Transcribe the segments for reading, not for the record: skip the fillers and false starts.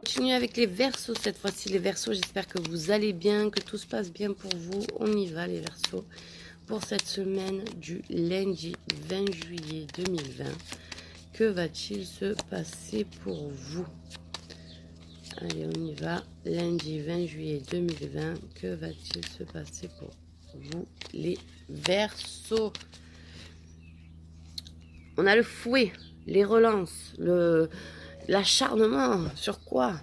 continue avec les Verseaux cette fois-ci. Les Verseaux, j'espère que vous allez bien, que tout se passe bien pour vous. On y va les Verseaux pour cette semaine du lundi 20 juillet 2020. Que va-t-il se passer pour vous? Allez, on y va. Lundi 20 juillet 2020. Que va-t-il se passer pour vous les Verseaux? On a le fouet, les relances, l'acharnement. Sur quoi?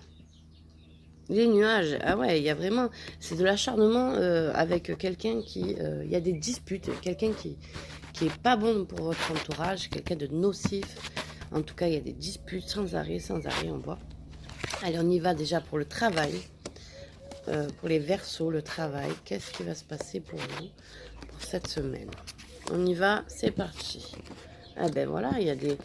Les nuages. Ah ouais, il y a vraiment... C'est de l'acharnement avec quelqu'un qui... Il y a des disputes. Quelqu'un qui est pas bon pour votre entourage. Quelqu'un de nocif. En tout cas, il y a des disputes sans arrêt, on voit. Allez, on y va déjà pour le travail. Pour les Verseaux, le travail. Qu'est-ce qui va se passer pour vous pour cette semaine? On y va, c'est parti. Ah ben voilà, il y a des...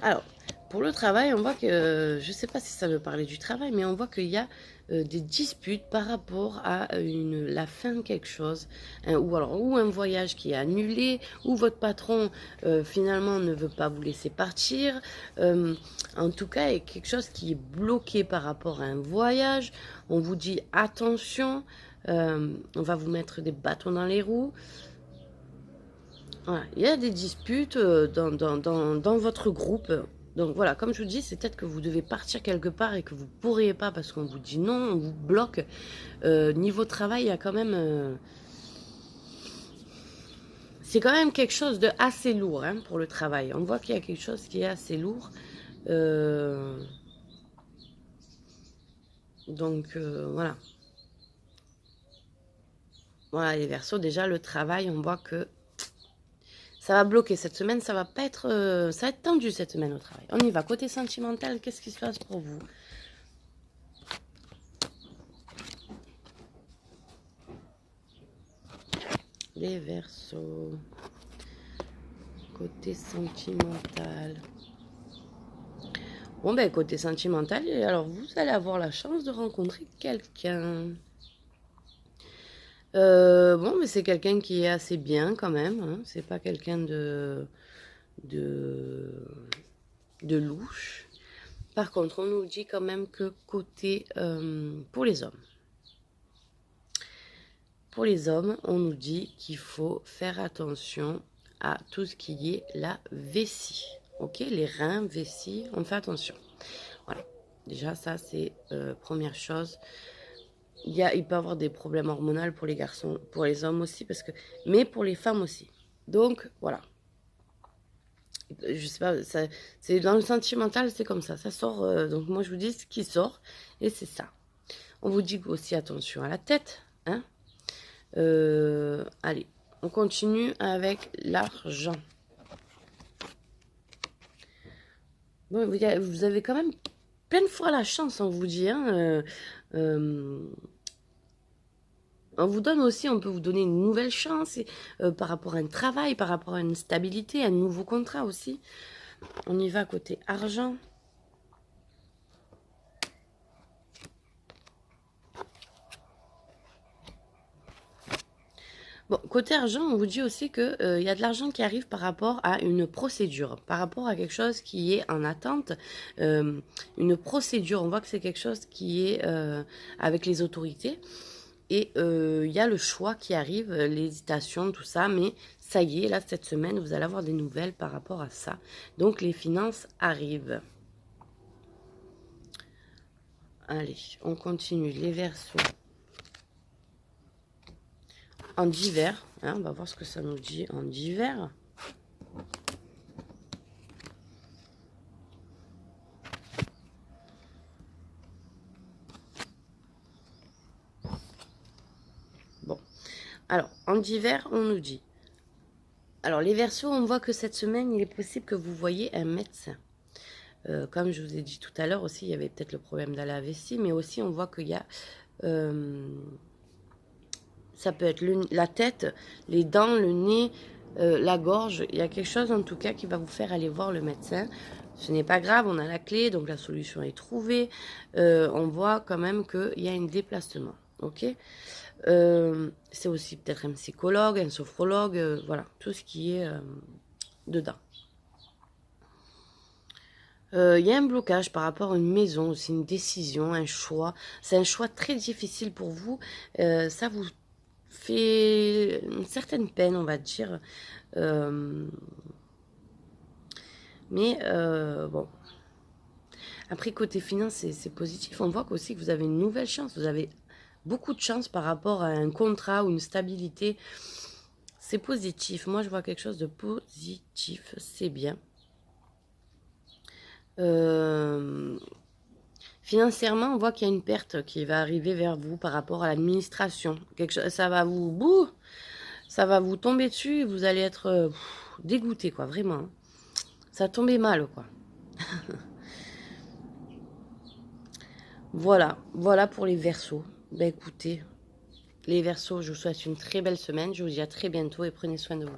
Alors, pour le travail, on voit que... Je ne sais pas si ça veut parler du travail, mais on voit qu'il y a des disputes par rapport à la fin de quelque chose. Hein, ou un voyage qui est annulé, ou votre patron finalement ne veut pas vous laisser partir. En tout cas, il y a quelque chose qui est bloqué par rapport à un voyage. On vous dit attention, on va vous mettre des bâtons dans les roues. Voilà, il y a des disputes dans votre groupe. Donc voilà, comme je vous dis, c'est peut-être que vous devez partir quelque part et que vous ne pourriez pas parce qu'on vous dit non, on vous bloque. Niveau travail, il y a quand même... c'est quand même quelque chose de assez lourd hein, pour le travail. On voit qu'il y a quelque chose qui est assez lourd. Donc voilà. Voilà, les Verseaux, déjà le travail, on voit que ça va bloquer cette semaine, ça va pas être, ça va être tendu cette semaine au travail. On y va. Côté sentimental, qu'est-ce qui se passe pour vous? Les Verseaux. Côté sentimental. Bon ben côté sentimental, alors vous allez avoir la chance de rencontrer quelqu'un. Bon, mais c'est quelqu'un qui est assez bien quand même. Hein. C'est pas quelqu'un de louche. Par contre, on nous dit quand même que côté pour les hommes. Pour les hommes, on nous dit qu'il faut faire attention à tout ce qui est la vessie. Ok, les reins, vessie, on fait attention. Voilà. Déjà, ça, c'est première chose. Il peut y avoir des problèmes hormonaux pour les garçons, pour les hommes aussi, mais pour les femmes aussi. Donc, voilà. Je sais pas, c'est dans le sentimental, c'est comme ça. Ça sort, donc moi, je vous dis ce qui sort, et c'est ça. On vous dit aussi attention à la tête, hein. Allez, on continue avec l'argent. Bon, vous avez quand même plein de fois la chance, on vous dit, hein. On vous donne aussi, on peut vous donner une nouvelle chance par rapport à un travail, par rapport à une stabilité, un nouveau contrat aussi. On y va côté argent. Bon, côté argent, on vous dit aussi qu'il y a de l'argent qui arrive par rapport à une procédure, par rapport à quelque chose qui est en attente. Une procédure, on voit que c'est quelque chose qui est avec les autorités. Et il y a le choix qui arrive, l'hésitation, tout ça, mais ça y est, là, cette semaine, vous allez avoir des nouvelles par rapport à ça. Donc, les finances arrivent. Allez, on continue. Les Verseaux. En divers, hein, on va voir ce que ça nous dit en divers. Bon, alors, en divers, on nous dit... Alors, les Verseaux, on voit que cette semaine, il est possible que vous voyez un médecin. Comme je vous ai dit tout à l'heure aussi, il y avait peut-être le problème de la vessie, mais aussi on voit qu'il y a... ça peut être la tête, les dents, le nez, la gorge. Il y a quelque chose en tout cas qui va vous faire aller voir le médecin. Ce n'est pas grave, on a la clé, donc la solution est trouvée. On voit quand même qu'il y a un déplacement. Ok, c'est aussi peut-être un psychologue, un sophrologue, voilà, tout ce qui est dedans. Il y a un blocage par rapport à une maison, c'est une décision, un choix. C'est un choix très difficile pour vous. Ça vous fait une certaine peine, on va dire. Euh, mais bon. Après, côté finance, c'est positif. On voit aussi que vous avez une nouvelle chance. Vous avez beaucoup de chance par rapport à un contrat ou une stabilité. C'est positif. Moi, je vois quelque chose de positif. C'est bien. Financièrement, on voit qu'il y a une perte qui va arriver vers vous par rapport à l'administration. Ça va ça va vous tomber dessus et vous allez être dégoûté, quoi, vraiment. Ça va tomber mal, quoi. Voilà, voilà pour les Verseaux. Ben écoutez, les Verseaux, je vous souhaite une très belle semaine. Je vous dis à très bientôt et prenez soin de vous.